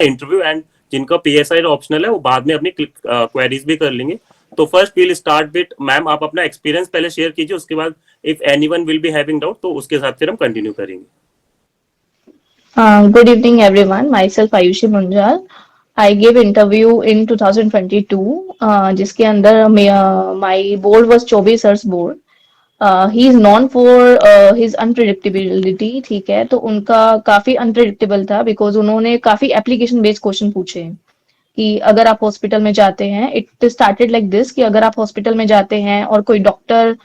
Interview, and जिनका PSI optional है वो बाद में अपनी क्वेरीज भी कर लेंगे। तो first will start with ma'am, आप अपना एक्सपीरियंस पहले शेयर कीजिए, उसके बाद if anyone will be having doubt तो उसके साथ फिर हम कंटिन्यू करेंगे। Good evening, everyone. Myself Ayushi Munjal. I gave interview in 2022, जिसके अंदर my board was Chobe sir's board. He is known for his unpredictability, ठीक है, तो उनका काफी अनप्रिडिक्टेबल था बिकॉज उन्होंने काफी एप्लीकेशन बेस्ड क्वेश्चन पूछे कि अगर आप हॉस्पिटल में जाते हैं, इट स्टार्टेड लाइक दिस कि अगर आप हॉस्पिटल में जाते हैं और कोई डॉक्टर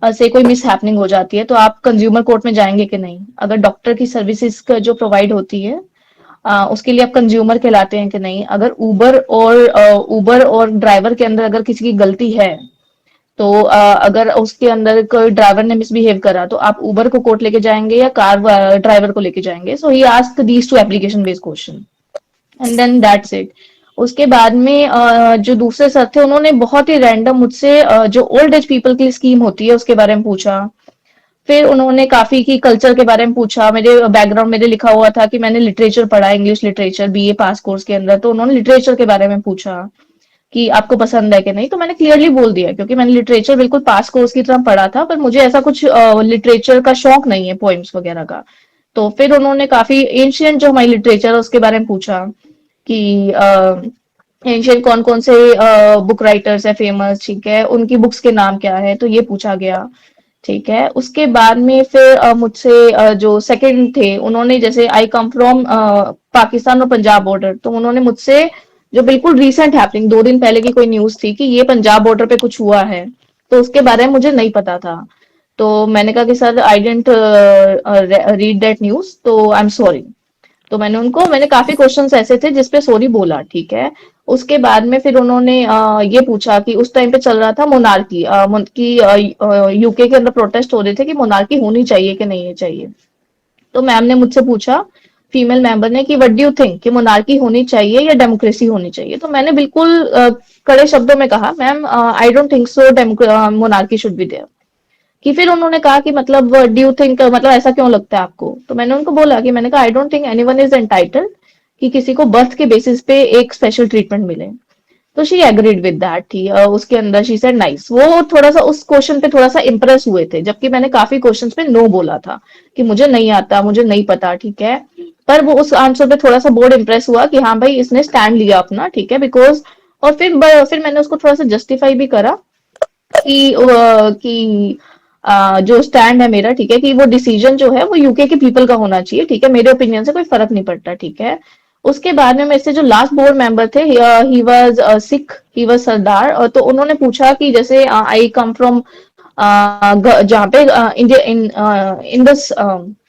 से कोई मिस हैपनिंग हो जाती है तो आप कंज्यूमर कोर्ट में जाएंगे कि नहीं, अगर डॉक्टर की सर्विसेज जो प्रोवाइड होती है उसके लिए आप कंज्यूमर कहलाते हैं कि नहीं, अगर उबर और ड्राइवर के अंदर अगर किसी की गलती है तो अगर उसके अंदर कोई ड्राइवर ने मिसबिहेव करा तो आप उबर को कोर्ट लेके जाएंगे या कार ड्राइवर को लेके जाएंगे। So he asked these two application based question and then that's it. उसके बाद में जो दूसरे सर थे उन्होंने बहुत ही रैंडम मुझसे जो ओल्ड एज पीपल की स्कीम होती है उसके बारे में पूछा। फिर उन्होंने काफी की कल्चर के बारे में पूछा। मेरे बैकग्राउंड मेरे लिखा हुआ था कि मैंने लिटरेचर पढ़ा, इंग्लिश लिटरेचर बीए पास कोर्स के अंदर, तो उन्होंने लिटरेचर के बारे में पूछा कि आपको पसंद है कि नहीं, तो मैंने क्लियरली बोल दिया क्योंकि मैंने लिटरेचर बिल्कुल पास कोर्स की तरह पढ़ा था, पर मुझे ऐसा कुछ लिटरेचर का शौक नहीं है, पोइम्स वगैरह का। तो फिर उन्होंने काफी एंशियंट जो हमारी लिटरेचर है उसके बारे में पूछा कि एंशियंट कौन कौन से बुक राइटर्स है फेमस, ठीक है, उनकी बुक्स के नाम क्या है, तो ये पूछा गया। ठीक है, उसके बाद में फिर मुझसे जो सेकंड थे उन्होंने, जैसे आई कम फ्रॉम पाकिस्तान और पंजाब बॉर्डर, तो उन्होंने मुझसे जो बिल्कुल रीसेंट हैपनिंग 2 दिन पहले की कोई न्यूज थी कि ये पंजाब बॉर्डर पे कुछ हुआ है, तो उसके बारे में मुझे नहीं पता था। तो मैंने कहा कि sir I didn't read that news, तो आई एम सॉरी। तो मैंने काफी क्वेश्चंस ऐसे थे जिसपे सॉरी बोला, ठीक है। उसके बाद में फिर उन्होंने ये पूछा कि उस टाइम पे चल रहा था मोनार्की कि यूके के अंदर प्रोटेस्ट हो रहे थे कि मोनार्की होनी चाहिए कि नहीं चाहिए। तो मैम ने मुझसे पूछा, फीमेल मेंबर ने, कि व्हाट डू यू थिंक कि मोनार्की होनी चाहिए या डेमोक्रेसी होनी चाहिए। तो मैंने बिल्कुल कड़े शब्दों में कहा, ma'am I don't think so monarchy should be there. कि फिर उन्होंने कहा कि मतलब ड्यू थिंक, मतलब ऐसा क्यों लगता है आपको। तो मैंने उनको बोला कि मैंने कहा आई don't think anyone is entitled कि किसी को बर्थ के बेसिस पे एक स्पेशल ट्रीटमेंट मिले। तो शी एग्रीड विद दैट थी, उसके अंदर शी सेड नाइस। वो थोड़ा सा उस क्वेश्चन पे थोड़ा सा इंप्रेस हुए थे, जबकि मैंने काफी क्वेश्चंस पे नो बोला था कि मुझे नहीं आता, मुझे नहीं पता, ठीक है। पर वो उस आंसर पे थोड़ा सा बोर्ड इंप्रेस हुआ कि हाँ भाई इसने स्टैंड लिया अपना, ठीक है, बिकॉज। और फिर मैंने उसको थोड़ा सा जस्टिफाई भी करा कि जो स्टैंड है मेरा, ठीक है, कि वो डिसीजन जो है वो यूके के पीपल का होना चाहिए, ठीक है, मेरे ओपिनियन से कोई फर्क नहीं पड़ता, ठीक है। उसके बाद में मेरे से जो लास्ट बोर्ड मेंबर थे, he was Sikh, he was Sardar, और तो उन्होंने पूछा कि जैसे आई कम फ्रॉम जहाँ पे इंडिया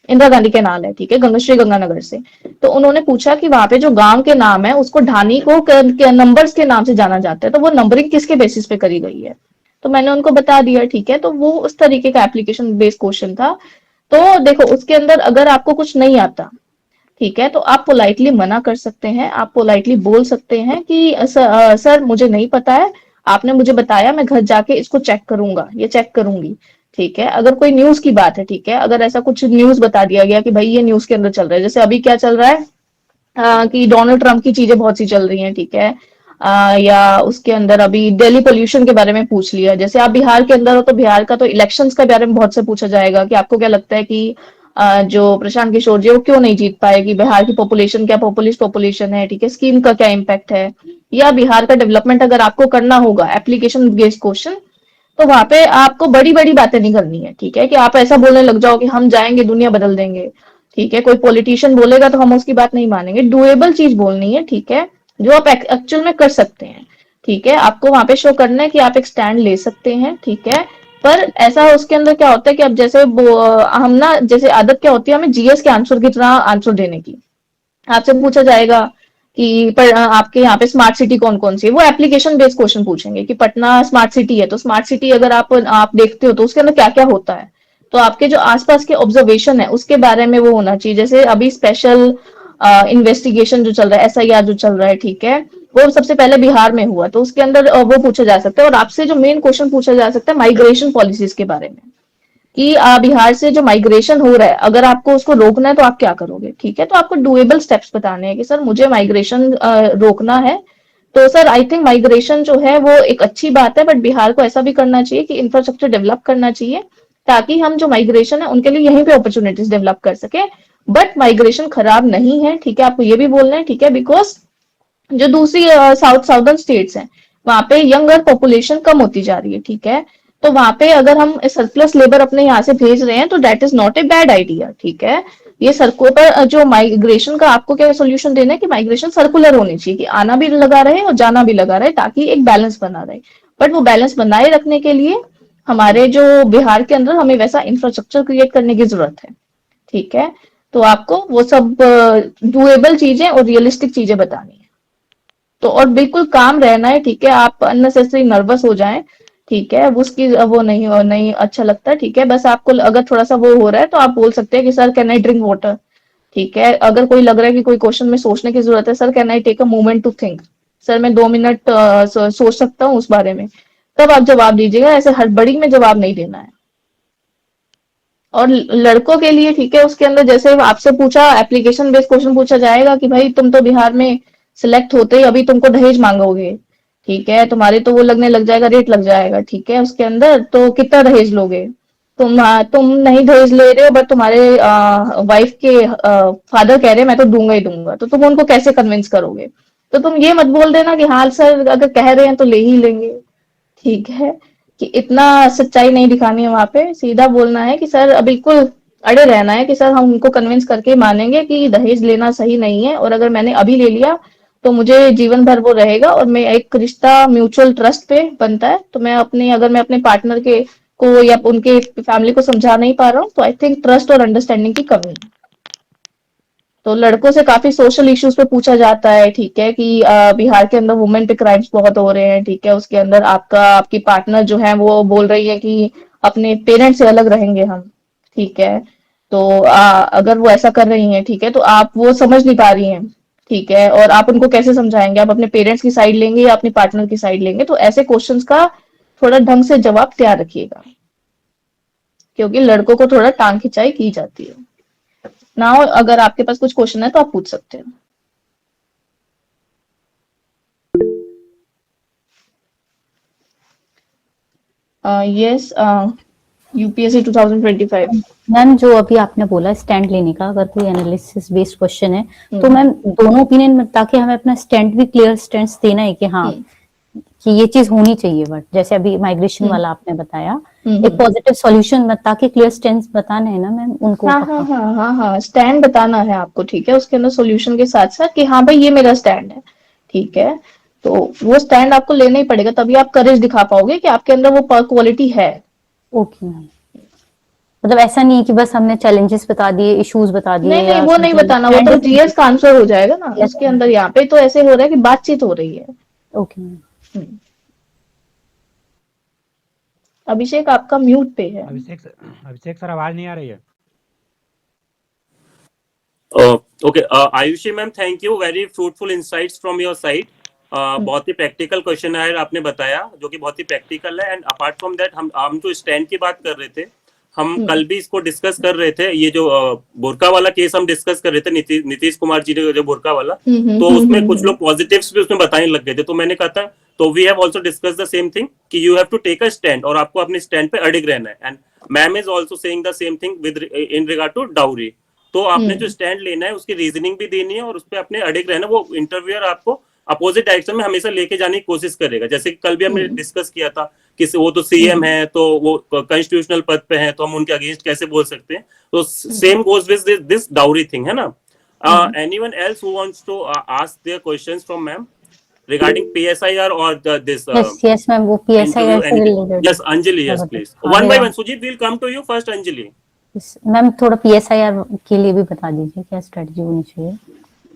इंदिरा गांधी के नाम है, ठीक है, गंगश्री गंगानगर से। तो उन्होंने पूछा कि वहां पे जो गांव के नाम है उसको ढानी को नंबर्स के नाम से जाना जाता है, तो वो नंबरिंग किसके बेसिस पे करी गई है। तो मैंने उनको बता दिया, ठीक है। तो वो उस तरीके का एप्लीकेशन बेस्ड क्वेश्चन था। तो देखो उसके अंदर अगर आपको कुछ नहीं आता, ठीक है, तो आप पोलाइटली मना कर सकते हैं, आप पोलाइटली बोल सकते हैं कि सर मुझे नहीं पता है, आपने मुझे बताया, मैं घर जाके इसको चेक करूंगा या चेक करूंगी, ठीक है। अगर कोई न्यूज की बात है, ठीक है, अगर ऐसा कुछ न्यूज बता दिया गया कि भाई ये न्यूज के अंदर चल रहा है, जैसे अभी क्या चल रहा है कि डोनाल्ड ट्रंप की चीजें बहुत सी चल रही हैं, ठीक है। या उसके अंदर अभी दिल्ली पोल्यूशन के बारे में पूछ लिया, जैसे आप बिहार के अंदर हो तो बिहार का तो इलेक्शंस के बारे में बहुत से पूछा जाएगा कि आपको क्या लगता है कि जो प्रशांत किशोर जी वो क्यों नहीं जीत पाए, कि बिहार की पॉपुलेशन क्या पॉपुलिस्ट पॉपुलेशन है, ठीक है, स्कीम का क्या इम्पैक्ट है, या बिहार का डेवलपमेंट अगर आपको करना होगा एप्लीकेशन बेस्ड क्वेश्चन, तो वहां पे आपको बड़ी बड़ी बातें नहीं करनी है, ठीक है, कि आप ऐसा बोलने लग जाओ कि हम जाएंगे दुनिया बदल देंगे, ठीक है। कोई पॉलिटिशियन बोलेगा तो हम उसकी बात नहीं मानेंगे, डुएबल चीज बोलनी है, ठीक है, जो आप एक्चुअल में कर सकते हैं, ठीक है। आपको वहां पे शो करना है कि आप एक स्टैंड ले सकते हैं, ठीक है। पर ऐसा उसके अंदर क्या होता है कि अब जैसे हम ना, जैसे आदत क्या होती है हमें जीएस के आंसर की तरह आंसर देने की। आपसे पूछा जाएगा कि पर आपके यहाँ पे स्मार्ट सिटी कौन कौन सी है, वो एप्लीकेशन बेस्ड क्वेश्चन पूछेंगे कि पटना स्मार्ट सिटी है, तो स्मार्ट सिटी अगर आप देखते हो तो उसके अंदर क्या क्या होता है, तो आपके जो आसपास के ऑब्जर्वेशन है उसके बारे में वो होना चाहिए। जैसे अभी स्पेशल इन्वेस्टिगेशन जो चल रहा है, एसआईआर जो चल रहा है, ठीक है, वो सबसे पहले बिहार में हुआ, तो उसके अंदर वो पूछा जा सकता है। और आपसे जो मेन क्वेश्चन पूछा जा सकता है माइग्रेशन पॉलिसीज के बारे में, कि बिहार से जो माइग्रेशन हो रहा है, अगर आपको उसको रोकना है तो आप क्या करोगे, ठीक है। तो आपको डुएबल स्टेप्स बताने हैं कि सर मुझे माइग्रेशन रोकना है। तो सर आई थिंक माइग्रेशन जो है वो एक अच्छी बात है, बट बिहार को ऐसा भी करना चाहिए कि इंफ्रास्ट्रक्चर डेवलप करना चाहिए, ताकि हम जो माइग्रेशन है उनके लिए यहीं पे अपॉर्चुनिटीज डेवलप कर सके। बट माइग्रेशन खराब नहीं है, ठीक है, आपको ये भी बोलना है, ठीक है, बिकॉज जो दूसरी साउदर्न स्टेट्स हैं वहां पे यंगर पॉपुलेशन कम होती जा रही है, ठीक है। तो वहां पे अगर हम सरप्लस लेबर अपने यहाँ से भेज रहे हैं तो that is not a bad idea, ठीक है। ये सर्कुलर पर जो माइग्रेशन का आपको क्या सोल्यूशन देना है कि माइग्रेशन सर्कुलर होनी चाहिए, कि आना भी लगा रहे और जाना भी लगा रहे, ताकि एक बैलेंस बना रहे। बट वो बैलेंस बनाए रखने के लिए हमारे जो बिहार के अंदर हमें वैसा इंफ्रास्ट्रक्चर क्रिएट करने की जरूरत है, ठीक है। तो आपको वो सब डुएबल चीजें और रियलिस्टिक चीजें बतानी है। तो और बिल्कुल काम रहना है, ठीक है, आप अननेसेसरी नर्वस हो जाएं, ठीक है, उसकी वो नहीं अच्छा लगता, ठीक है। बस आपको अगर थोड़ा सा वो हो रहा है तो आप बोल सकते हैं कि sir can I drink water, ठीक है। अगर कोई लग रहा है कि कोई क्वेश्चन में सोचने की जरूरत है, sir can I take a moment to think, sir मैं 2 मिनट सोच सकता हूँ उस बारे में, तब आप जवाब दीजिएगा। ऐसे हड़बड़ी में जवाब नहीं देना है। और लड़कों के लिए, ठीक है, उसके अंदर जैसे आपसे पूछा एप्लीकेशन बेस्ड क्वेश्चन पूछा जाएगा कि भाई तुम तो बिहार में सिलेक्ट होते ही अभी तुमको दहेज मांगोगे, ठीक है, तुम्हारे तो वो लगने लग जाएगा, रेट लग जाएगा, ठीक है, उसके अंदर तो कितना दहेज लोगे तुम नहीं दहेज ले रहे हो, बट तुम्हारे वाइफ के फादर कह रहे हैं मैं तो दूंगा ही दूंगा, तो तुम उनको कैसे कन्विंस करोगे। तो तुम ये मत बोल देना कि हाँ सर अगर कह रहे हैं तो ले ही लेंगे, ठीक है, कि इतना सच्चाई नहीं दिखानी है वहां पे। सीधा बोलना है कि सर बिल्कुल अड़े रहना है कि सर हम उनको कन्विंस करके मानेंगे कि दहेज लेना सही नहीं है, और अगर मैंने अभी ले लिया तो मुझे जीवन भर वो रहेगा, और मैं एक रिश्ता म्यूचुअल ट्रस्ट पे बनता है, तो मैं अपने अगर मैं अपने पार्टनर के को या उनके फैमिली को समझा नहीं पा रहा हूँ, तो आई थिंक ट्रस्ट और अंडरस्टैंडिंग की कमी है। तो लड़कों से काफी सोशल इश्यूज पे पूछा जाता है, ठीक है, कि बिहार के अंदर वुमेन पे क्राइम्स बहुत हो रहे हैं, ठीक है, उसके अंदर आपकी पार्टनर जो है वो बोल रही है कि अपने पेरेंट्स से अलग रहेंगे हम, ठीक है। तो अगर वो ऐसा कर रही हैं, ठीक है, तो आप वो समझ नहीं पा रही हैं, ठीक है, और आप उनको कैसे समझाएंगे, आप अपने पेरेंट्स की साइड लेंगे या अपने पार्टनर की साइड लेंगे। तो ऐसे क्वेश्चंस का थोड़ा ढंग से जवाब तैयार रखिएगा, क्योंकि लड़कों को थोड़ा टांग खिंचाई की जाती है ना। अगर आपके पास कुछ क्वेश्चन है तो आप पूछ सकते हैं। Yes, UPSC 2025। मैम जो अभी आपने बोला स्टैंड लेने का, अगर कोई एनालिसिस बेस्ड क्वेश्चन है तो मैम दोनों ओपिनियन, ताकि हमें अपना स्टैंड भी क्लियर स्टैंड देना है कि हाँ कि ये चीज होनी चाहिए। बट जैसे अभी माइग्रेशन वाला आपने बताया, एक पॉजिटिव सॉल्यूशन, ताकि क्लियर स्टैंड बताना है ना मैम उनको। हाँ, स्टैंड बताना है आपको, ठीक है, उसके अंदर सॉल्यूशन के साथ साथ कि हाँ भाई ये मेरा स्टैंड है, ठीक है। तो वो स्टैंड आपको लेना ही पड़ेगा, तभी आप करेज दिखा पाओगे कि आपके अंदर वो क्वालिटी है। ओके मैम, मतलब ऐसा नहीं है कि बस हमने चैलेंजेस बता दिए, इश्यूज बता दिए, नहीं वो नहीं बताना, वो तो जीएस का आंसर हो जाएगा ना उसके अंदर। यहाँ पे तो ऐसे हो रहा है कि बातचीत हो रही है। Okay ma'am. अभिषेक आपका म्यूट पे है। अभिषेक सर आवाज नहीं आ रही है। Okay Ayushi ma'am, thank you, very fruitful insights from your side. बहुत ही प्रैक्टिकल क्वेश्चन है आपने बताया, जो कि बहुत ही प्रैक्टिकल है। एंड अपार्ट फ्रॉम दैट हम जो स्टैंड की बात कर रहे थे, हम कल भी इसको डिस्कस कर रहे थे। ये जो बुरका वाला केस हम डिस्कस कर रहे थे, नीतीश कुमार जी ने जो बुरका वाला, तो उसमें कुछ लोग पॉजिटिव्स भी उसमें बताने लग गए थे। तो मैंने कहा था, तो we have also discuss the same thing कि you have to take a stand, और आपको अपने स्टैंड पे अडिग रहना है। And ma'am is also saying the same thing with in regard to dowry. तो आपने जो स्टैंड लेना है उसकी रीजनिंग भी देनी है, और उस पर अपने अडिग रहना। वो इंटरव्यूअर आपको अपोजिट डायरेक्शन में हमेशा लेके जाने की कोशिश करेगा। जैसे कल भी हमने डिस्कस किया था कि वो तो सीएम है, तो वो कॉन्स्टिट्यूशनल पद पे है, तो हम उनके अगेंस्ट कैसे बोल सकते हैं। तो same goes with this dowry thing, है ना। Anyone else who wants to ask their questions from ma'am regarding PSIR or this yes ma'am, वो PSIR से related। yes Anjali, yes please, one by one। Sujit, we'll come to you first, Anjali। Ma'am थोड़ा PSIR के लिए भी बता दीजिए, क्या strategy होनी चाहिए।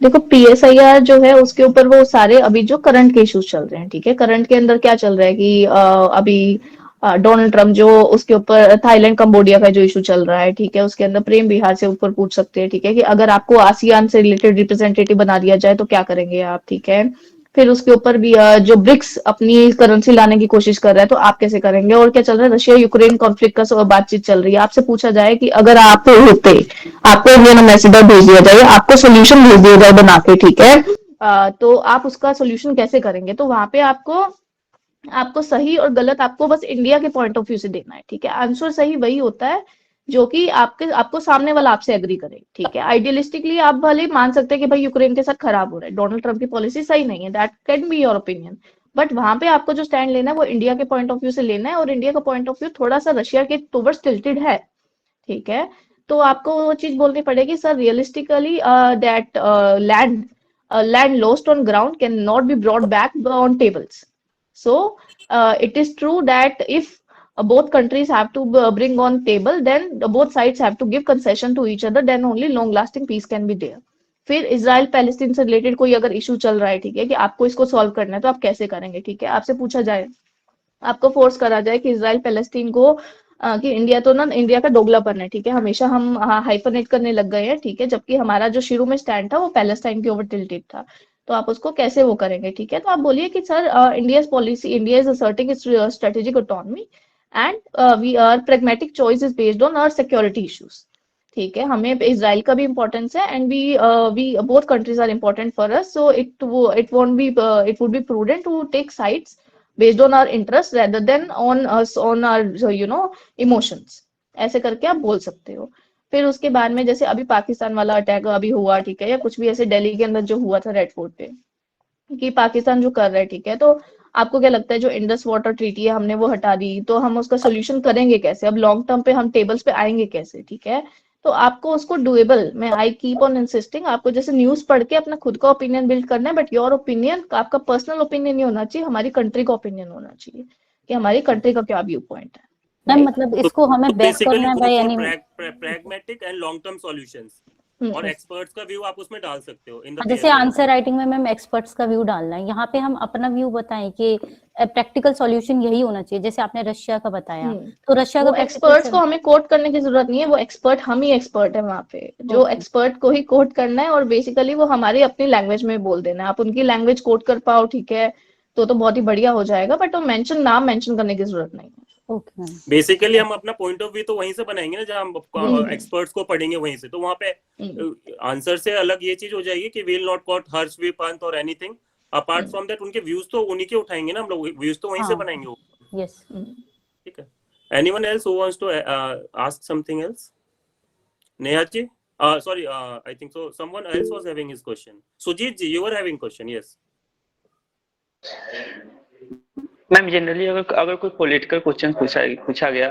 देखो पीएसआईआर जो है उसके ऊपर वो सारे अभी जो करंट के इश्यूज चल रहे हैं, ठीक है, करंट के अंदर क्या चल रहा है कि अभी डोनाल्ड ट्रम्प जो उसके ऊपर थाईलैंड कंबोडिया का जो इशू चल रहा है, ठीक है, उसके अंदर प्रेम बिहार से ऊपर पूछ सकते हैं, ठीक है, कि अगर आपको आसियान से रिलेटेड रिप्रेजेंटेटिव बना दिया जाए तो क्या करेंगे आप, ठीक है। फिर उसके ऊपर भी जो ब्रिक्स अपनी करेंसी लाने की कोशिश कर रहा है, तो आप कैसे करेंगे? और क्या चल रहा है, रशिया यूक्रेन कॉन्फ्लिक्ट का बातचीत चल रही है। आपसे पूछा जाए कि अगर आप होते, आपको इंडियन एम्बेसडर भेज दिया जाए, आपको सोल्यूशन भेज दिया जाए बना के, ठीक है, तो आप उसका सोल्यूशन कैसे करेंगे? तो वहां पे आपको आपको सही और गलत आपको बस इंडिया के पॉइंट ऑफ व्यू से देना है, ठीक है। आंसर सही वही होता है जो कि आपको सामने वाला आपसे एग्री करे, ठीक है। आइडियलिस्टिकली आप भले मान सकते हैं कि भाई यूक्रेन के साथ खराब हो रहा है, डोनाल्ड ट्रम्प की पॉलिसी सही नहीं है, that can be your opinion, but वहां पे आपको जो स्टैंड लेना है वो इंडिया के पॉइंट ऑफ व्यू से लेना है, और इंडिया का पॉइंट ऑफ व्यू थोड़ा सा रशिया के टुवर्ड्स टिल्टेड है, ठीक है। तो आपको वो चीज बोलनी पड़ेगी, sir realistically that land lost on ground can not be brought back on tables. So it is true that if both countries have to bring on table, then both sides have to give concession to each other, then only long lasting peace can be there. फिर Israel Palestine से related कोई अगर issue चल रहा है, ठीक है, कि आपको इसको सॉल्व करना है, तो आप कैसे करेंगे? ठीक है, आपसे पूछा जाए, आपको फोर्स करा जाए कि इसराइल पैलेस्टीन को कि इंडिया तो ना, इंडिया का दोगलापन है, ठीक है, हमेशा हम हाइपरनेट करने लग गए हैं, ठीक है, जबकि हमारा जो शुरू में स्टैंड था वो पैलेस्टाइन के ओवर टिल्टेड था। तो आप उसको कैसे वो करेंगे? ठीक है, तो आप बोलिए कि sir India policy, India is asserting its strategic autonomy and we are pragmatic choice is based on our security issues, ठीक है। हमें इजराइल का भी इंपॉर्टेंस है and we both countries are important for us, so it won't be it would be prudent to take sides based on our interest rather than on us, on our emotions, ऐसे करके आप बोल सकते हो। फिर उसके बाद में जैसे अभी पाकिस्तान वाला अटैक अभी हुआ, ठीक है, या कुछ भी ऐसे दिल्ली के अंदर जो हुआ था रेड फोर्ट पे, कि पाकिस्तान जो कर रहा है, ठीक है, तो आपको क्या लगता है जो इंडस वाटर ट्रीटी है हमने वो हटा दी, तो हम उसका सोल्यूशन करेंगे कैसे? अब लॉन्ग टर्म पे हम टेबल्स पे आएंगे कैसे? ठीक है, तो आपको उसको डुएबल, मैं आई कीप ऑन इंसिस्टिंग, आपको जैसे न्यूज पढ़ के अपना खुद का ओपिनियन बिल्ड करना है, बट योर ओपिनियन आपका पर्सनल ओपिनियन नहीं होना चाहिए, हमारी कंट्री का ओपिनियन होना चाहिए कि हमारी कंट्री का क्या व्यू पॉइंट है। मैम मतलब इसको हमें बैक करना है by any pragmatic and long term solutions, और एक्सपर्ट्स का व्यू आप उसमें डाल सकते हो इन द जैसे आंसर राइटिंग में मैम एक्सपर्ट्स का व्यू डालना है, यहाँ पे हम अपना व्यू बताएं कि प्रैक्टिकल सॉल्यूशन यही होना चाहिए, जैसे आपने रशिया का बताया, तो रशिया का एक्सपर्ट्स को हमें कोट करने की जरूरत नहीं है, वो एक्सपर्ट हम ही एक्सपर्ट है वहाँ पे, जो एक्सपर्ट को ही कोट करना है, और बेसिकली वो हमारी अपनी लैंग्वेज में बोल देना है। आप उनकी लैंग्वेज कोट कर पाओ, ठीक है, तो बहुत ही बढ़िया हो जाएगा, बट वो नाम मेंशन करने की जरूरत नहीं है। ओके मैम, बेसिकली हम अपना पॉइंट ऑफ व्यू तो वहीं से बनाएंगे ना, जहाँ हम एक्सपर्ट्स को पढ़ेंगे वहीं से, तो वहाँ पे आंसर से अलग ये चीज हो जाएगी कि विल नॉट कोट हर्षवी पंत और एनीथिंग अपार्ट फ्रॉम दैट, उनके व्यूज तो उन्हीं के उठाएंगे ना हम लोग, व्यूज तो वहीं से बनाएंगे। यस, ठीक है। Anyone else who wants to ask something else? Neha ji, sorry, I think so someone else was having his question. Sujit ji, you were having question, yes. Ma'am generally अगर कोई पॉलिटिकल क्वेश्चन पूछा गया,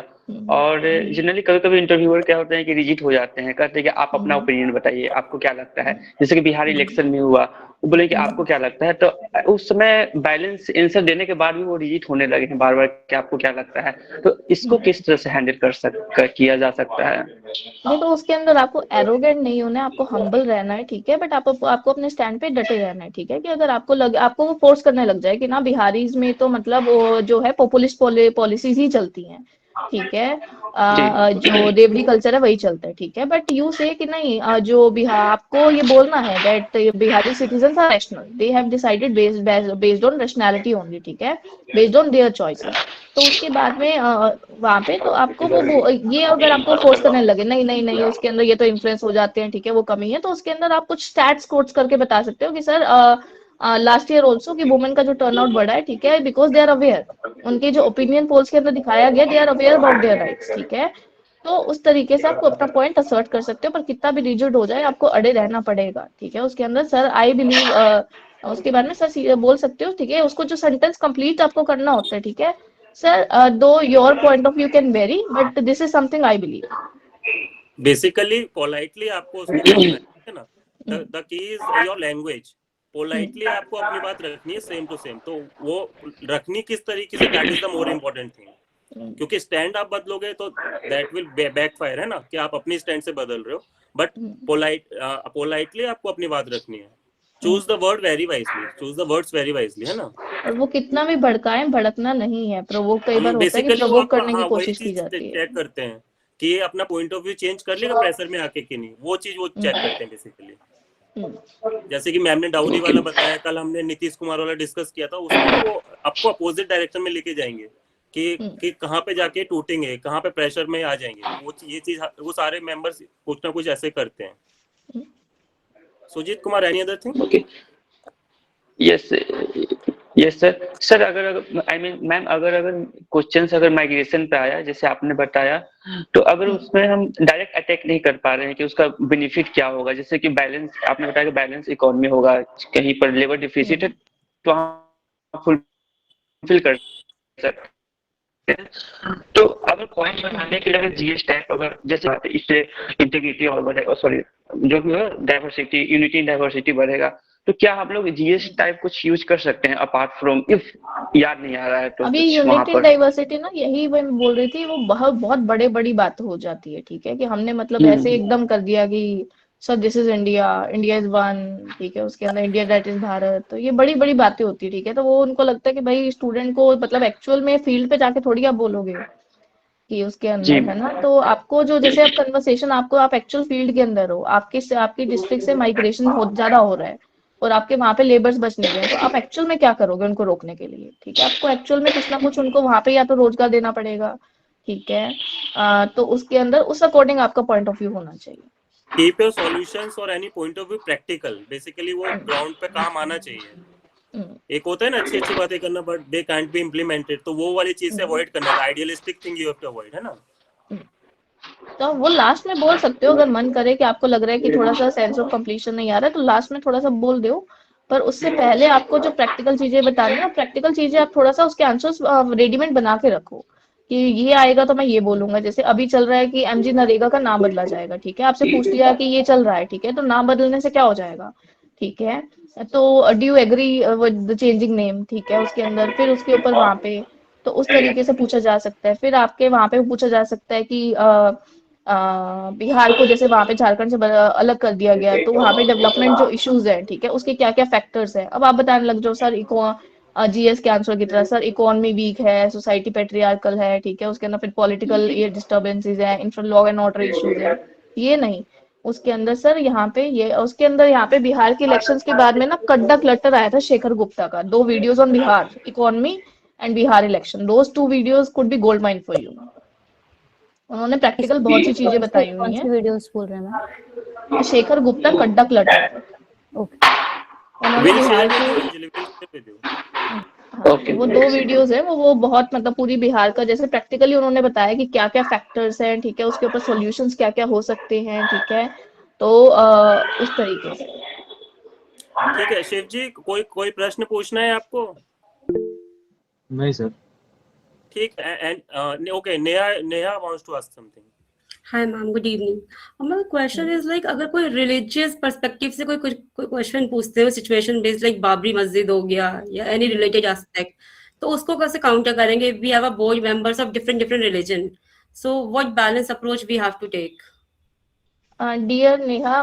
और जनरली कभी-कभी interviewer क्या होते हैं कि रिजिट हो जाते हैं, कहते हैं कि आप अपना ओपिनियन बताइए, आपको क्या लगता है, जैसे कि बिहार इलेक्शन में हुआ, वो बोले कि आपको क्या लगता है, तो उस समय बैलेंस आंसर देने के बाद भी वो रिजिट होने लगे हैं बार-बार कि आपको क्या लगता है, तो इसको किस तरह से हैंडल किया जा सकता है? देखो, उसके अंदर आपको एरोगेंट नहीं होना है, आपको हम्बल रहना है, ठीक है, बट आपको अपने स्टैंड पे डटे रहना है, ठीक है, कि अगर आपको वो फोर्स करने लग जाए कि ना बिहारीज में तो मतलब वो जो है पॉपुलिस्ट पॉलिसीज ही चलती हैं, ठीक है, जो देवड़ी कल्चर है वही चलता है, ठीक है, बट यू से कि नहीं, जो बिहार, आपको ये बोलना है that Bihari citizen are rational, they have decided based on rationality only, ठीक है, बेस्ड ऑन देयर चॉइसेस। तो उसके बाद में वहां पे तो आपको वो ये अगर आपको फोर्स करने लगे नहीं नहीं नहीं उसके अंदर ये तो इन्फ्लुएंस हो जाते हैं, ठीक है, वो कमी है, तो उसके अंदर आप कुछ स्टैट्स कोट्स करके बता सकते हो कि सर लास्ट ईयर ऑल्सो कि वुमेन का जो टर्नआउट बढ़ा है, ठीक है, बिकॉज दे आर अवेयर, उनके जो ओपिनियन पोल्स के अंदर दिखाया गया, they are aware about their rights, ठीक है, तो उस तरीके से आपको अपना पॉइंट असर्ट कर सकते हो, पर कितना भी रिजिड हो जाए आपको अड़े रहना पड़ेगा, ठीक है, उसके अंदर सर आई बिलीव उसके बाद में सर बोल सकते हो, ठीक है, उसको जो सेंटेंस कंप्लीट आपको करना होता है, ठीक है, सर दो your point of view can very but this is something I believe. Basically politely आपको उसको बोलना है ना, the key is your language, politely आपको अपनी बात रखनी है सेम टू सेम, तो वो रखनी किस तरीके से, that is the more important thing, क्योंकि स्टैंड आप बदलोगे तो दैट विल बैकफायर, है ना, कि आप अपनी स्टैंड से बदल रहे हो, बट पोलाइटली आपको अपनी बात रखनी है। Choose the word very wisely, choose the words very wisely, है ना, और वो कितना भी भड़काए, भड़कना नहीं है, प्रोवोक कई बार होता है कि प्रोवोक करने की कोशिश की जाती है, चेक करते हैं कि ये अपना पॉइंट ऑफ व्यू चेंज कर लेगा प्रेशर में आके कि नहीं, वो चीज वो चेक करते हैं बेसिकली। जैसे कि मैम ने डाउरी वाला बताया, कल हमने नीतीश कुमार वाला डिस्कस किया था, उसमें वो आपको अपोजिट डायरेक्शन में लेके जाएंगे कि कहाँ पे जाके टूटेंगे, कहाँ पे प्रेशर में आ जाएंगे। वो ये चीज वो सारे मेंबर्स कुछ ना कुछ ऐसे करते हैं। Sujit Kumar, any other thing? Okay, yes yes sir. Sir अगर आई मीन मैम, अगर क्वेश्चंस अगर माइग्रेशन पे आया जैसे आपने बताया, तो अगर उसमें हम डायरेक्ट अटैक नहीं कर पा रहे हैं कि उसका बेनिफिट क्या होगा, जैसे कि बैलेंस, आपने बताया कि बैलेंस इकोनॉमी होगा, कहीं पर लेबर डिफिसिट है तो हम फुलफिल कर सकते हैं। तो अगर पॉइंट बनाने के लिए अगर जीएस टाइप अगर जैसे इससे इंटीग्रिटी और बढ़ेगा, सॉरी जो भी है डाइवर्सिटी, यूनिटी इन डाइवर्सिटी बढ़ेगा, तो क्या हम लोग जीएस टाइप कुछ यूज कर सकते हैं अपार्ट फ्रॉम, इफ याद नहीं आ रहा है तो अभी कुछ वहां यूनिटी इन पर? डाइवर्सिटी ना, यही मैं बोल रही थी, वो बहुत बहुत बड़ी बात हो जाती है, ठीक है, कि हमने मतलब ऐसे एकदम कर दिया कि sir this is India, India is one, ठीक है, उसके अंदर इंडिया दैट इज भारत, तो ये बड़ी बातें होती है, ठीक है। तो वो उनको लगता है कि भाई स्टूडेंट को मतलब एक्चुअल में फील्ड पे जाके थोड़ी आप बोलोगे कि उसके जी अंदर है ना। तो आपको जो जैसे आप कन्वर्सेशन, आपको आप एक्चुअल फील्ड के अंदर हो, आपकी डिस्ट्रिक्ट से माइग्रेशन ज्यादा हो रहा है और आपके वहां पे लेबर्स बच नहीं रहे, तो आप एक्चुअल में क्या करोगे उनको रोकने के लिए, ठीक है। आपको एक्चुअल में कुछ ना कुछ उनको वहां पे या तो रोजगार देना पड़ेगा, ठीक है। तो उसके अंदर उस अकॉर्डिंग आपका पॉइंट ऑफ व्यू होना चाहिए। कीप योर सॉल्यूशंस और any point of view practical, basically वो ग्राउंड पे काम आना चाहिए। एक होता है ना अच्छी बातें करना, but they can't be implemented, तो वो वाली चीज से अवॉइड करना है। Idealistic thing you have to avoid, है ना। तो वो लास्ट में बोल सकते हो, अगर मन करे कि आपको लग रहा है कि थोड़ा सा सेंस ऑफ कंप्लीशन नहीं आ रहा है, तो लास्ट में थोड़ा सा बोल दो। पर उससे पहले आपको जो प्रैक्टिकल चीजें बतानी है, प्रैक्टिकल चीजें आप थोड़ा सा उसके आंसर्स रेडीमेड बना के रखो कि ये आएगा तो मैं ये बोलूंगा। जैसे अभी चल रहा है कि एमजी नरेगा का नाम बदला जाएगा, ठीक है, आपसे पूछ लिया कि ये चल रहा है, ठीक है, तो नाम बदलने से क्या हो जाएगा, ठीक है। तो do you agree with the changing name, ठीक है, उसके अंदर फिर उसके ऊपर वहां पे तो उस तरीके से पूछा जा सकता है। फिर आपके वहां पे पूछा जा सकता है कि बिहार को जैसे वहां पे झारखंड से अलग कर दिया गया, तो वहां पे डेवलपमेंट जो इश्यूज है, ठीक है, उसके क्या क्या फैक्टर्स है। अब आप बताने लग जाओ सर जीएस के आंसर की तरह, सर इकोनॉमी वीक है, सोसाइटी पेट्रियार्कल है, ठीक है, उसके अंदर फिर पॉलिटिकल ये डिस्टर्बेंसेस है, infra law and order issues है, ये नहीं। उसके अंदर सर यहाँ पे ये, उसके अंदर यहाँ पे बिहार के इलेक्शंस के बाद में ना कड्डा क्लटर आया था शेखर गुप्ता का, 2 videos on Bihar economy and Bihar election, those 2 videos could be gold mine for you. उन्होंने प्रैक्टिकल बहुत सी चीजें बताई हुई कौन सी हैं। वीडियोस बोल रहे हैं मैम? शेखर गुप्ता कड्डा क्लटर, ओके उन्होंने विल शेयर बिहार विद के, you Anjali, will share with you. हाँ, तो वो 2 वीडियोस है, वो बहुत मतलब पूरी बिहार का जैसे प्रैक्टिकली उन्होंने बताया कि क्या क्या फैक्टर्स हैं, ठीक है, उसके ऊपर सॉल्यूशंस क्या क्या हो सकते हैं, ठीक है। तो उस तरीके से। ठीक है शिव जी, कोई प्रश्न पूछना है आपको? नहीं सर। ठीक है, and okay, Neha wants to ask something. Hi ma'am, good evening. My question is like अगर कोई religious perspective से कोई क्वेश्चन पूछते हो सिचुएशन बेस्ड, लाइक बाबरी मस्जिद हो गया या any related aspect, तो उसको कैसे काउंटर करेंगे? We have a board members of different religion, so what balance approach we have to take? Dear Neha,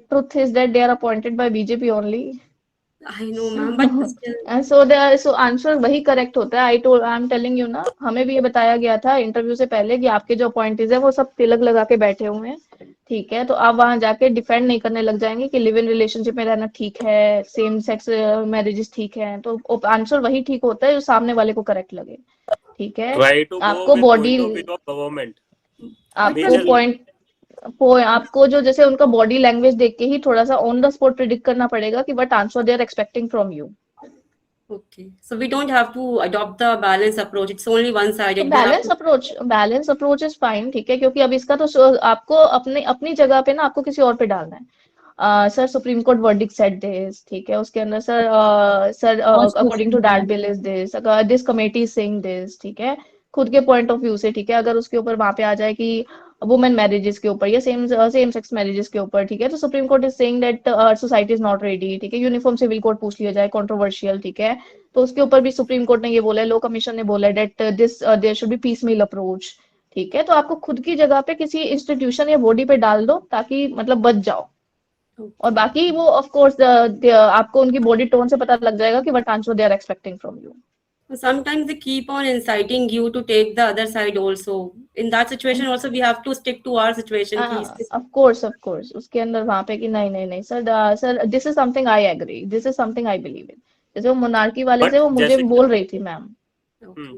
truth is that they are appointed by BJP only. I know ma'am, but still so answer वही correct होता है। I am telling you ना, हमें भी ये बताया गया था इंटरव्यू से पहले कि आपके जो अपॉइंटीज है वो सब तिलक लगा के बैठे हुए हैं, ठीक है। तो आप वहां जाके डिफेंड नहीं करने लग जाएंगे कि लिव इन रिलेशनशिप में रहना ठीक है, सेम सेक्स मैरिजेस ठीक है। तो आंसर वही ठीक होता है जो सामने वाले को करेक्ट लगे, ठीक है। ट्राई टू गो आपको with body, point of view of government. आपको पॉइंट आपको जो जैसे उनका बॉडी लैंग्वेज देख के ही थोड़ा सा ऑन द स्पॉट प्रिडिक्ट करना पड़ेगा कि what answer they are expecting from you. okay, so we don't have to adopt the balance approach, it's only one sided. Balance approach is fine, ठीक है, क्योंकि अब इसका तो आपको अपनी जगह पे ना आपको किसी और पे डालना है। Sir supreme court verdict said this, ठीक है, उसके अंदर sir according to that bill is this committee is saying this, ठीक है, खुद के पॉइंट ऑफ व्यू से, ठीक है। अगर उसके ऊपर वहां पे आ जाए कि वुमेन मैरिजेस के ऊपर या सेम सेक्स मैरिजेस के ऊपर, ठीक है, तो supreme court is saying that society is not ready, ठीक है। यूनिफॉर्म सिविल कोड पूछ लिया जाए, कंट्रोवर्शियल, ठीक है, तो उसके ऊपर भी सुप्रीम कोर्ट ने ये बोला है, लॉ कमीशन ने बोला है that this there should be piecemeal approach, ठीक है। तो आपको खुद की जगह पे किसी इंस्टीट्यूशन या बॉडी पे डाल दो ताकि मतलब बच जाओ। और बाकी वो ऑफ कोर्स आपको उनकी बॉडी टोन से पता लग जाएगा कि what answer they are expecting from you. Sometimes they keep on inciting you to take the other side also. In that situation also we have to stick to our situation कि of course उसके अंदर वहां पे कि नहीं नहीं नहीं sir sir this is something I agree, this is something I believe in. जैसे वो मोनार्की वाले से बट वो मुझे जैसे बोल रही थी मैम।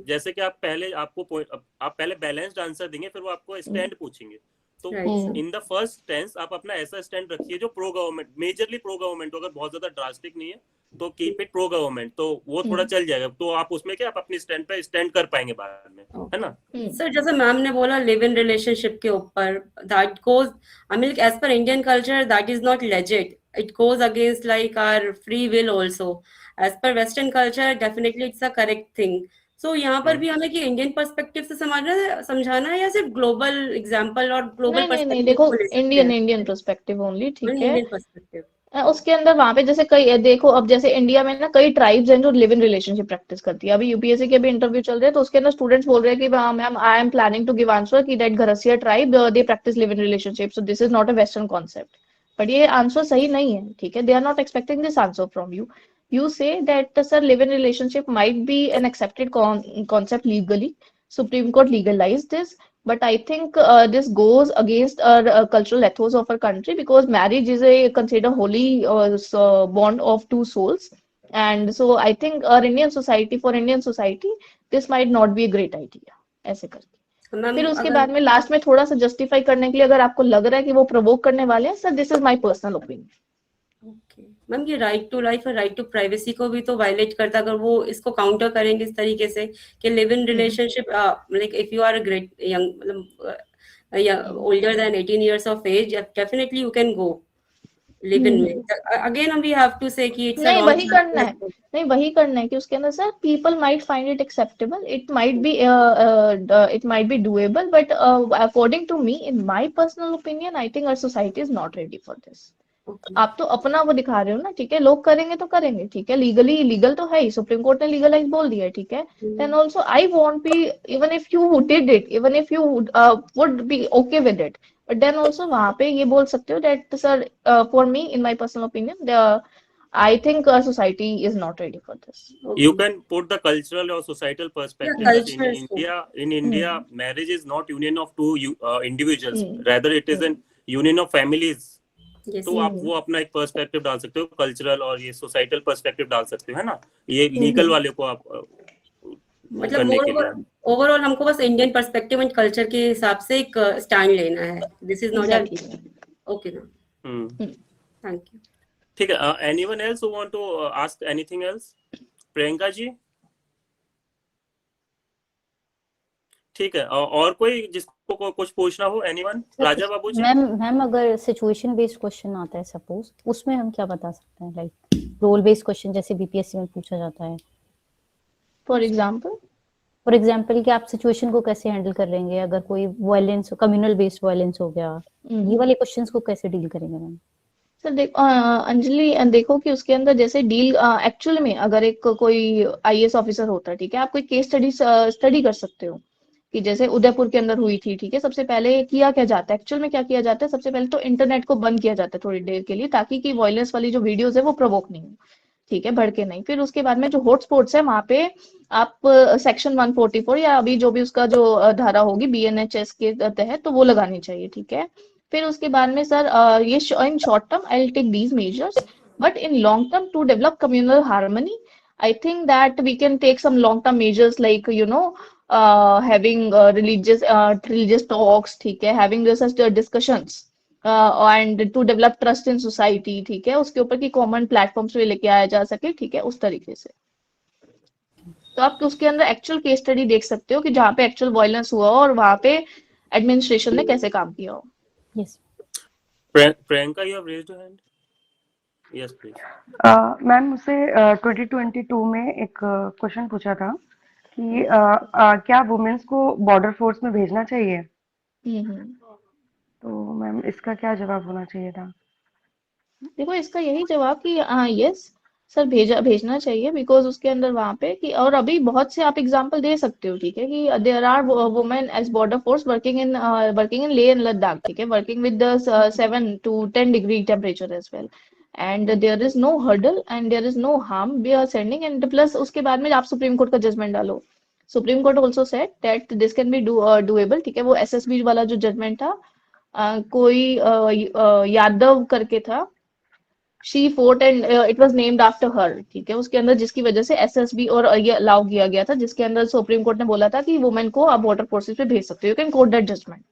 जैसे कि आप पहले बैलेंस्ड आंसर देंगे, फिर वो आपको स्टैंड पूछेंगे। तो Right. In the first tense आप अपना ऐसा स्टैंड रखिए जो pro government, majorly pro government, अगर बहुत ज्यादा ड्रास्टिक नहीं है तो कीप इट प्रो गवर्नमेंट, तो वो थोड़ा चल जाएगा। तो आप उसमें क्या आप अपनी स्टैंड पे स्टैंड कर पाएंगे बाद में, है ना। सर जैसे मैम ने बोला लिव इन रिलेशनशिप के ऊपर, that goes I mean as per Indian culture that is not legit, it goes against like our free will also. As per western culture definitely it's a correct thing. So यहाँ पर भी हमें कि Indian perspective से समझाना है या सिर्फ ग्लोबल एग्जांपल और ग्लोबल नहीं नहीं नहीं पर्सपेक्टिव देखो को ले सकते इंडियन हैं? इंडियन पर्सपेक्टिव ओनली, ठीक है। Indian perspective. उसके अंदर वहां पे जैसे कई देखो अब जैसे इंडिया में ना कई ट्राइब्स हैं जो लिव इन रिलेशनशिप प्रैक्टिस करती है। अभी यूपीएससी के भी इंटरव्यू चल रहे हैं तो उसके अंदर स्टूडेंट्स बोल रहे हैं कि ma'am I am planning to give answer कि that Garasia tribe they practice live in relationship, so this is not a western concept. But ये आंसर सही नहीं है, ठीक है। They are not expecting this answer from you. You say that sir live in relationship might be an accepted concept legally, Supreme Court legalized this, but I think this goes against our cultural ethos of our country because marriage is a considered holy bond of two souls, and so I think our for Indian society this might not be a great idea ऐसे करके। Ma'am फिर उसके अगर बाद में last में थोड़ा सा जस्टिफाई करने के लिए अगर आपको लग रहा है कि वो प्रोवोक करने वाले हैं, sir this is my personal opinion. Okay ma'am, ये राइट टू लाइफ और राइट टू प्राइवेसी को भी तो वायलेट करता है। अगर वो इसको काउंटर करेंगे इस तरीके से कि live in relationship like if you are a great young मतलब older than 18 years of age, definitely you can go live in में। Again we have to say कि it's a नहीं wrong वही करना है, नहीं वही करना है कि उसके अंदर sir people might find it acceptable, it might be doable, but according to me in my personal opinion I think our society is not ready for this. आप तो अपना वो दिखा रहे हो ना, ठीक है। लोग करेंगे तो करेंगे, ठीक है। लीगली लीगल तो है ही, सुप्रीम कोर्ट ने लीगलाइज बोल दिया है, ठीक है। Then also I want be even if you did it, even if you would be okay with it, but then also वहां पे ये बोल सकते हो that sir for me in my personal opinion I think our society is not ready for this. You can put the cultural or societal perspective Yeah, that cultural in India, marriage is not union of two individuals, rather it is an union of families. Yes. तो आप वो अपना एक perspective डाल सकते हो, cultural और ये सोसाइटल पर्सपेक्टिव डाल सकते हो, है ना। ये लीगल वाले को आप मतलब करने के लिए ओवरऑल हमको बस इंडियन पर्सपेक्टिव एंड कल्चर के हिसाब से एक स्टैंड लेना है। This is not okay ma'am, thank you. ठीक है। Anyone else who want to ask anything else? Priyanka ji, ठीक है। और कोई जिसको कुछ पूछना हो? एनीवन? राजा बाबू जी। मैम अगर सिचुएशन बेस्ड क्वेश्चन आता है सपोज, उसमें हम क्या बता सकते हैं, लाइक रोल बेस्ड क्वेश्चन जैसे बीपीएससी में पूछा जाता है। फॉर एग्जाम्पल कि आप सिचुएशन को कैसे हैंडल कर लेंगे अगर कोई वायलेंस, कम्युनल बेस्ड वायलेंस हो गया, ये वाले क्वेश्चंस को कैसे डील करेंगे मैम? सर देखो अंजलि, देखो कि उसके अंदर जैसे डील एक्चुअल में अगर एक कोई आईएएस ऑफिसर होता है, ठीक है, आप कोई केस स्टडी कर सकते हो कि जैसे उदयपुर के अंदर हुई थी, ठीक है। सबसे पहले किया क्या जाता है, एक्चुअल में क्या किया जाता है, सबसे पहले तो इंटरनेट को बंद किया जाता है थोड़ी देर के लिए, ताकि कि वायलेंस वाली जो वीडियोस है वो प्रोवोक नहीं हो, ठीक है, भड़के नहीं। फिर उसके बाद में जो हॉटस्पॉट्स है वहां पे आप सेक्शन 144 या अभी जो भी उसका जो धारा होगी बीएनएचएस के तहत, तो वो लगानी चाहिए, ठीक है। फिर उसके बाद में सर ये in short term I will take these measures, but in long term to develop communal harmony I think that we can take some long-term measures like having religious talks, ठीक है, having such discussions and to develop trust in society, ठीक है, उसके ऊपर की common platforms पे लेके आया जा सके, ठीक है, उस तरीके से। तो आप उसके अंदर एक्चुअल केस स्टडी देख सकते हो कि जहाँ पे एक्चुअल वायलेंस हुआ और वहाँ पे एडमिनिस्ट्रेशन ने कैसे काम किया हो। Yes Priyanka, you have raised your hand. Yes please. Ma'am मुझसे 2022 में एक क्वेश्चन पूछा था कि क्या वुमेन्स को बॉर्डर फोर्स में भेजना चाहिए? तो मैम इसका क्या जवाब होना चाहिए था? देखो इसका यही जवाब कि यस सर भेजना चाहिए, बिकॉज उसके अंदर वहां पे कि और अभी बहुत से आप एग्जांपल दे सकते हो, ठीक है, कि there are women as border force working in Leh and Ladakh, ठीक है, working with the 7 to 10 degree temperature as well. And there is no hurdle and there is no harm we are sending, and plus उसके बाद में आप supreme court का judgement डालो. Supreme court also said that this can be doable. ठीक है, वो SSB वाला जो जजमेंट था, कोई यादव करके था, she fort and it was named after her. ठीक है, उसके अंदर जिसकी वजह से एसएसबी और ये अलाउ किया गया था, जिसके अंदर सुप्रीम कोर्ट ने बोला था कि वुमेन को आप वाटर फोर्सेस पे भेज सकते हो. You can quote that judgement.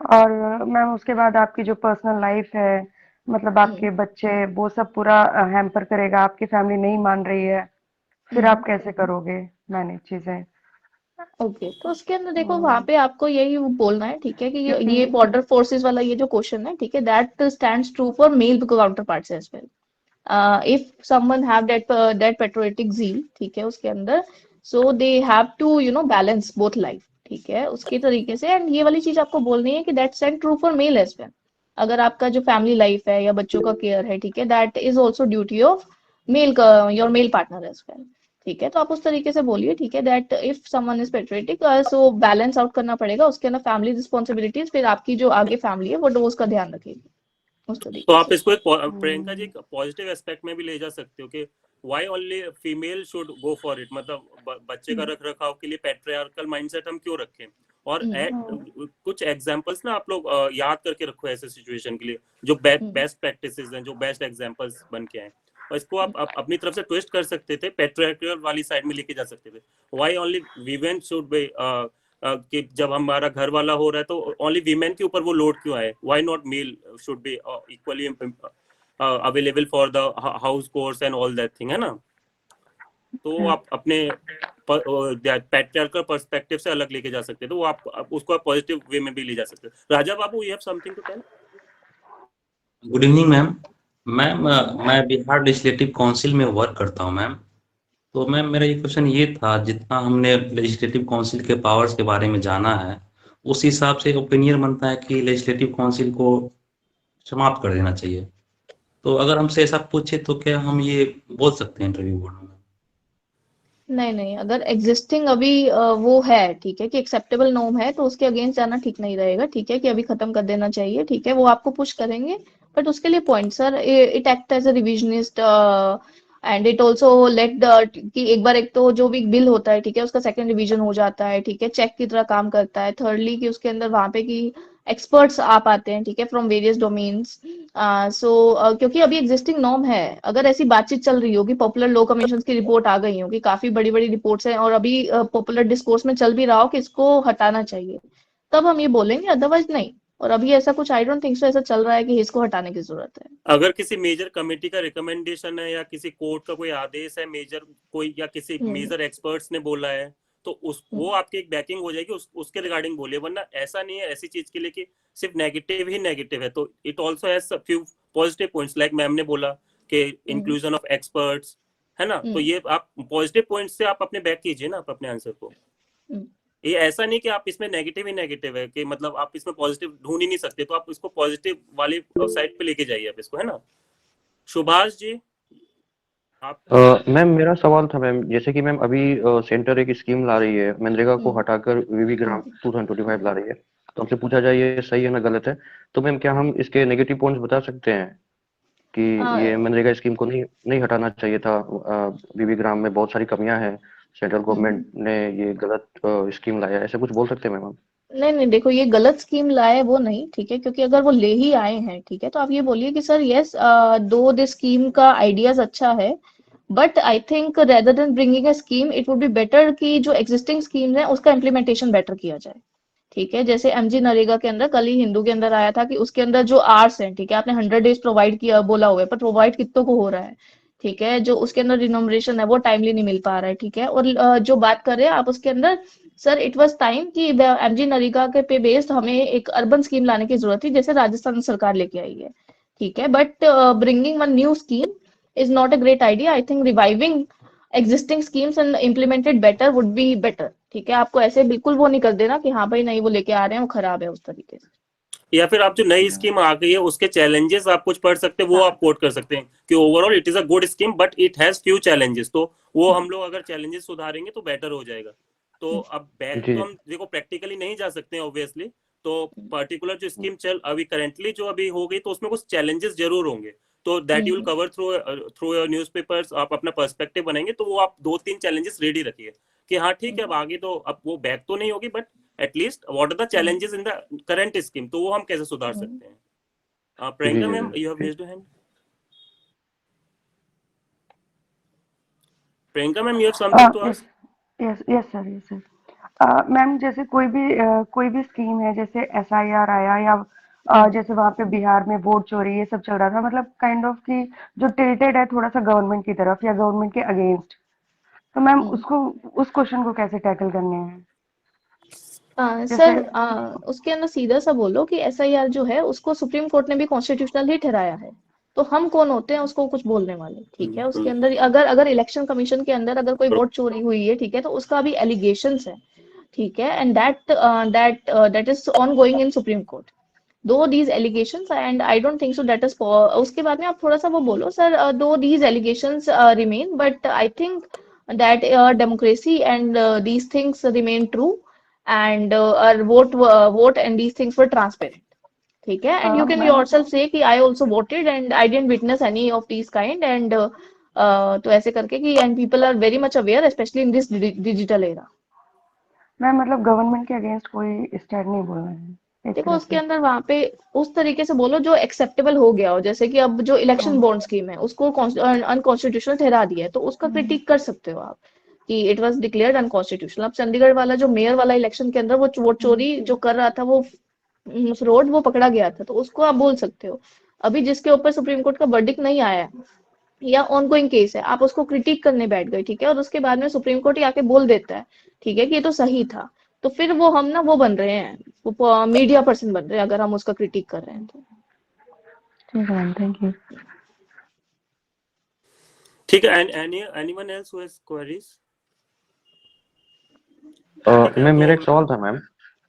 और मैम उसके बाद आपकी जो पर्सनल लाइफ है, मतलब आपके बच्चे, वो सब पूरा हैम्पर करेगा, आपकी फैमिली नहीं मान रही है, फिर आप कैसे करोगे मैनेज चीजें? ओके, तो उसके अंदर देखो वहां पे आपको यही बोलना है. ठीक है, कि ये बॉर्डर फोर्सेस वाला ये जो क्वेश्चन है, ठीक है, that stands true for male counterparts as well. If someone have that patriotic zeal, ठीक है, उसके अंदर, so they have to balance both life. ठीक है, उसके तरीके से. एंड ये वाली चीज आपको बोलनी है कि that stand true for male as well. अगर आपका जो फैमिली लाइफ है या बच्चों का केयर है, ठीक है, that is also duty of male your male partner as well. ठीक है, तो आप उस तरीके से बोलिए. ठीक है, that if someone is patriotic, so balance out करना पड़ेगा उसके अंदर फैमिली रिस्पॉन्सिबिलिटीज, फिर आपकी जो आगे फैमिली है वो उसका ध्यान रखेगी उस तरीके तो आप से. इसको एक प्रियंका जी एक पॉजिटिव एस्पेक्ट में भी ले जा सकते हो कि why only female should go for it. मतलब बच्चे का रख रखाव के लिए पैट्रियार्कल माइंडसेट हम क्यों रखें. और कुछ एग्जांपल्स ना आप लोग याद करके रखो ऐसे सिचुएशन के लिए, जो बेस्ट प्रैक्टिसेस हैं, जो बेस्ट एग्जांपल्स बन के आए. और इसको आप अपनी तरफ से ट्विस्ट कर सकते थे, पैट्रियार्कल वाली साइड में लेके जा सकते थे. Why only women should be कि जब हमारा घर वाला हो रहा है तो ओनली वीमेन के ऊपर वो लोड क्यों आए. Why not male should be equally available for the house course and all that thing, है ना. तो आप अपने पैट्रियार्कल पर्सपेक्टिव से अलग लेके जा सकते. तो वो आप उसको आप पॉजिटिव वे में भी ले जा सकते. Raja Babu, you have something to tell. Good evening ma'am. Ma'am मैं बिहार लेजिस्लेटिव काउंसिल में वर्क करता हूँ मैम. तो मैम मेरा ये क्वेश्चन ये था, जितना हमने लेजिस्लेटिव काउंसिल के पावर्स के बारे में जाना है, उस हिसाब से ओपिनियन बनता है कि लेजिस्लेटिव काउंसिल को समाप्त कर देना चाहिए. तो अगर हमसे ऐसा पूछे तो क्या हम ये बोल सकते हैं इंटरव्यू बोर्ड में? नहीं, अगर एग्जिस्टिंग अभी वो है, ठीक है, कि एक्सेप्टेबल नॉर्म है, तो उसके अगेंस्ट जाना ठीक नहीं रहेगा. ठीक है, कि अभी खत्म कर देना चाहिए. ठीक है, वो आपको पुश करेंगे, बट उसके लिए point, sir, it act as a revisionist and it also let the कि एक बार, एक तो जो भी बिल होता है, ठीक है, उसका सेकंड रिवीजन हो जाता है. ठीक है, चेक की तरह काम करता है. थर्डली कि उसके अंदर वहां पे की एक्सपर्ट्स आ पाते हैं, ठीक है, फ्रॉम वेरियस डोमेन्स. क्योंकि अभी एग्जिस्टिंग नॉर्म है, अगर ऐसी बातचीत चल रही होगी, पॉपुलर लॉ कमीशन की रिपोर्ट आ गई होगी, काफी बड़ी बड़ी रिपोर्ट्स हैं, और अभी पॉपुलर डिस्कोर्स में चल भी रहा हो कि इसको हटाना चाहिए, तब हम ये बोलेंगे, अदरवाइज नहीं. और अभी ऐसा कुछ आई डोंट थिंक सो ऐसा चल रहा है कि इसको हटाने की जरूरत है. अगर किसी मेजर कमेटी का रिकमेंडेशन है या किसी कोर्ट का कोई आदेश है मेजर कोई, या किसी मेजर एक्सपर्ट्स ने बोला है, तो उस वो आपकी एक बैकिंग हो जाएगी, उसके रिगार्डिंग बोलिए. वरना ऐसा नहीं है ऐसी चीज के लिए कि सिर्फ नेगेटिव ही नेगेटिव है. तो it also has few positive points, like ma'am ने बोला कि इंक्लूजन ऑफ एक्सपर्ट्स, है ना. तो ये आप पॉजिटिव पॉइंट्स से आप अपने बैक कीजिए ना आप अपने आंसर को. ये ऐसा नहीं कि आप इसमें नेगेटिव ही नेगेटिव है, कि मतलब आप इसमें पॉजिटिव ढूंढ ही नहीं सकते. तो आप इसको पॉजिटिव वाली साइड पे लेके जाइए आप इसको, है ना. सुभाष जी, आप. मैम मेरा सवाल था मैम, जैसे कि मैम अभी सेंटर एक स्कीम ला रही है, मनरेगा को हटाकर वीवी ग्राम 2025 ला रही है. तो हमसे पूछा जाए ये सही है ना गलत है, तो मैम क्या हम इसके नेगेटिव पॉइंट्स बता सकते हैं कि ये मनरेगा स्कीम को नहीं हटाना चाहिए था, वीवी ग्राम में बहुत सारी कमियां हैं, सेंट्रल गवर्नमेंट ने ये गलत स्कीम लाया, ऐसे कुछ बोल सकते हैं मैम? नहीं, देखो, ये गलत स्कीम लाए वो नहीं, ठीक है, क्योंकि अगर वो ले ही आए हैं, ठीक है, तो आप ये बोलिए कि सर यस, दो दिस स्कीम का आइडियाज अच्छा है, but I think rather than bringing a scheme, it would be better कि जो एग्जिस्टिंग स्कीम्स है उसका इम्प्लीमेंटेशन बेटर किया जाए. ठीक है, जैसे एमजी नरेगा के अंदर कल ही हिंदू के अंदर आया था कि उसके अंदर जो आर्स हैं, ठीक है, आपने 100 डेज प्रोवाइड किया बोला हुआ है, पर प्रोवाइड कितनों को हो रहा है. ठीक है, जो उसके अंदर रिनोमरेशन है वो टाइमली नहीं मिल पा रहा है. ठीक है, और जो बात कर रहे हैं आप उसके अंदर, सर, इट वाज टाइम कि एमजी नरेगा के पे बेस्ड हमें एक अर्बन स्कीम लाने की जरूरत थी, जैसे राजस्थान सरकार लेके आई है. ठीक है, but bringing one new scheme is not a great idea. I think reviving existing schemes and implemented better would be better. ठीक है, आपको ऐसे बिल्कुल वो नहीं कर देना कि हाँ भाई नहीं वो लेके आ रहे हैं वो खराब है उस तरीके से. या फिर आप जो नई स्कीम आ गई है उसके चैलेंजेस आप कुछ पढ़ सकते हैं, वो आप कोट कर सकते हैं कि overall it is a good scheme but it has few challenges. तो वो हम लोग अगर चैलेंजेस सुधारेंगे तो बेटर हो जाएगा. तो अब बैक तो हम देखो प्रैक्टिकली नहीं जा सकते हैं ऑब्वियसली. तो पर्टिकुलर जो स्कीम चल अभी करेंटली जो अभी हो गई तो उसमें कुछ चैलेंजेस जरूर होंगे. तो that you will cover through your newspapers. आप अपना पर्सपेक्टिव बनाएंगे, तो वो आप 2-3 चैलेंजेस रेडी रखिए कि हाँ ठीक है, अब आगे तो अब वो बैक तो नहीं होगी, but at least what are the challenges in the current scheme, तो वो हम कैसे सुधार सकते हैं। प्रियंका जी, मैम, जी, you have raised your hand. Priyanka ma'am, you have something to ask. Yes sir. Ma'am जैसे कोई भी स्कीम है, जैसे SIR आया या जैसे वहाँ पे बिहार में वोट चोरी ये सब चल रहा था, मतलब काइंड ऑफ कि जो टिल्टेड है थोड़ा सा गवर्नमेंट की तरफ या गवर्नमेंट के अगेंस्ट, तो मैम उस क्वेश्चन को कैसे टैकल करने हैं? सर उसके अंदर सीधा सा बोलो कि SIR जो है उसको सुप्रीम कोर्ट ने भी कॉन्स्टिट्यूशनल ही ठहराया है, तो हम कौन होते हैं उसको कुछ बोलने वाले, ठीक है। उसके अंदर अगर इलेक्शन कमीशन के अंदर अगर कोई वोट चोरी हुई है, ठीक है, तो उसका भी एलिगेशंस है, ठीक है, and that is ongoing in Supreme Court though these allegations, and I don't think so that is. उसके बाद में आप थोड़ा सा वो बोलो सर, दो these allegations remain, but I think that democracy and these things remain true, and our vote and these things were transparent, ठीक है, and you can yourself say कि I also voted and I didn't witness any of these kind, and तो ऐसे करके कि and people are very much aware especially in this digital era। Ma'am मतलब government के against कोई stand नहीं बोलना है एक देखो तरह उसके से। अंदर वहां पे उस तरीके से बोलो जो एक्सेप्टेबल हो गया हो, जैसे कि अब जो इलेक्शन बॉन्ड स्कीम है उसको अनकॉन्स्टिट्यूशनल ठहरा दिया है, तो उसका क्रिटिक कर सकते हो आप कि इट वाज डिक्लेयर्ड अनकॉन्स्टिट्यूशनल। अब चंडीगढ़ वाला जो मेयर वाला इलेक्शन के अंदर वो वोट चोरी जो कर रहा था, वो फ्रॉड, वो पकड़ा गया था, तो उसको आप बोल सकते हो। अभी जिसके ऊपर सुप्रीम कोर्ट का वर्डिक्ट नहीं आया है या ऑनगोइंग केस है, आप उसको क्रिटिक करने बैठ गए, ठीक है, और उसके बाद में सुप्रीम कोर्ट ही आके बोल देता है, ठीक है, कि ये तो सही था, तो फिर वो हम ना वो बन रहे हैं, वो मीडिया पर्सन बन रहे हैं अगर हम उसका क्रिटिक कर रहे हैं तो। ठीक है मैम, थैंक यू। ठीक है, anyone else who has queries. Ma'am मेरा एक सवाल था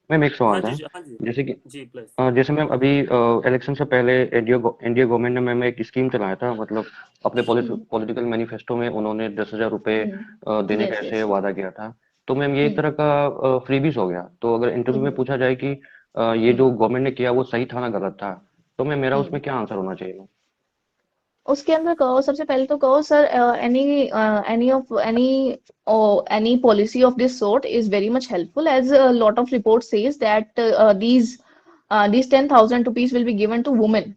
मैम एक सवाल था, हाँ जी जैसे कि जी प्लीज। जैसे मैम अभी इलेक्शन से पहले एनडीए गवर्नमेंट ने मैम एक स्कीम चलाया था, मतलब अपने पॉलिटिकल मैनिफेस्टो में उन्होंने 10,000 रुपए देने का ऐसे वादा किया था। तो मैम ये एक तरह का फ्रीबीज हो गया। तो अगर इंटरव्यू में पूछा जाए कि ये जो गवर्नमेंट ने किया वो सही था ना गलत था, तो मैम मेरा उसमें क्या आंसर होना चाहिए? उसके अंदर कहो, सबसे पहले तो कहो sir, any policy of this sort is very much helpful, as a lot of reports says that these 10,000 rupees will be given to women,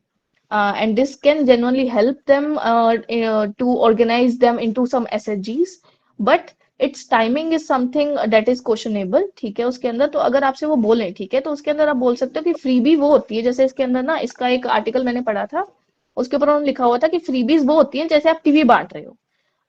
and this can genuinely help them to organize them into some SHGs, but its timing is something that is questionable, ठीक है। उसके अंदर तो अगर आपसे वो बोले, ठीक है, तो उसके अंदर आप बोल सकते हो कि फ्रीबी वो होती है, जैसे इसके अंदर ना, इसका एक आर्टिकल मैंने पढ़ा था, उसके ऊपर उन्होंने लिखा हुआ था कि फ्रीबीज वो होती है जैसे आप टीवी बांट रहे हो,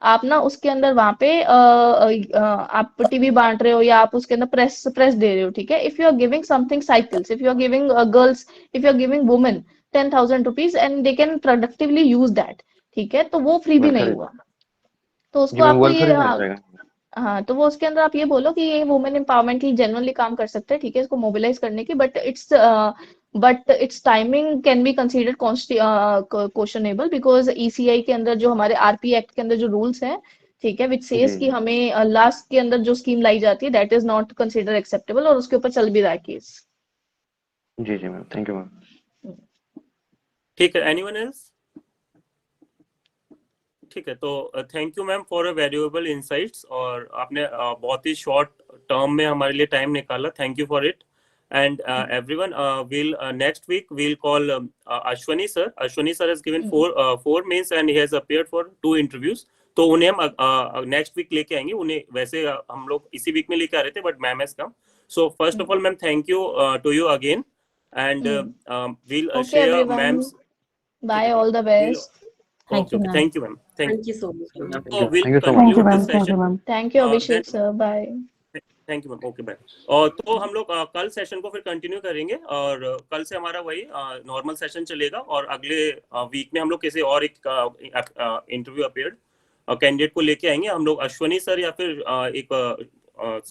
आप ना उसके अंदर वहां पे आप टीवी बांट रहे हो या आप उसके अंदर प्रेस दे रहे हो, ठीक है। If you are giving something cycles, if you are giving girls, if you are giving women 10,000 rupees and they can productively use that, ठीक है, तो वो फ्रीबी नहीं हुआ, तो उसको आपको ये हाँ, तो वो उसके अंदर आप ये बोलो कि ये वुमेन एम्पावरमेंट की जेन्युइनली काम कर सकते हैं, ठीक है, इसको मोबिलाइज करने की, but it's timing can be considered questionable, because ECI के अंदर जो हमारे RP एक्ट के अंदर जो रूल्स हैं, ठीक है, विच सेज कि हमें लास्ट के अंदर जो स्कीम लाई जाती है that is not consider acceptable, और उसके ऊपर चल भी रहा है केस। जी मैम, थैंक यू मैम। ठीक है, एनीवन एल्स? ठीक है, तो thank you ma'am for a valuable insights, और आपने बहुत ही शॉर्ट टर्म में हमारे लिए टाइम निकाला, thank you for it. And everyone, next week we'll call Ashwani sir. Ashwani sir has given four mains and he has appeared for 2 interviews. तो उन्हें हम नेक्स्ट वीक लेके आएंगे। उन्हें वैसे हम लोग इसी वीक में लेके आ रहे थे, but ma'am has come. So first of all ma'am, thank you to you again, and we'll share ma'am's. Bye, all the best. Thank you ma'am, Thank you so much. So we'll Thank you so much. conclude this session. Thank you Abhishek sir, bye. Thank you ma'am, okay bye. और तो हम लोग कल session को फिर continue करेंगे, और कल से हमारा वही नॉर्मल सेशन चलेगा, और अगले वीक में हम लोग किसी और एक इंटरव्यू अपेयर्ड कैंडिडेट को लेके आएंगे। हम लोग अश्वनी सर या फिर एक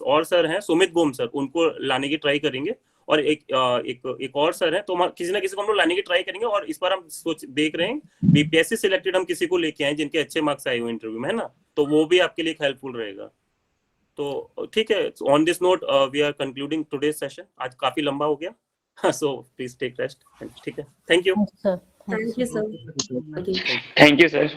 और सर हैं सुमित बोम सर, उनको लाने की ट्राई करेंगे, और एक और सर है, तो हम किसी ना किसी को हम लोग लाने की ट्राई करेंगे। और इस बार हम देख रहे हैं BPSC सिलेक्टेड हम किसी को लेके आए जिनके अच्छे मार्क्स आए हुए इंटरव्यू में, है ना, तो वो भी आपके लिए हेल्पफुल रहेगा। तो ठीक है, on this note we are concluding today session. आज काफी लंबा हो गया, सो प्लीज टेक रेस्ट। ठीक है, thank you. Thank you sir. Thank you sir.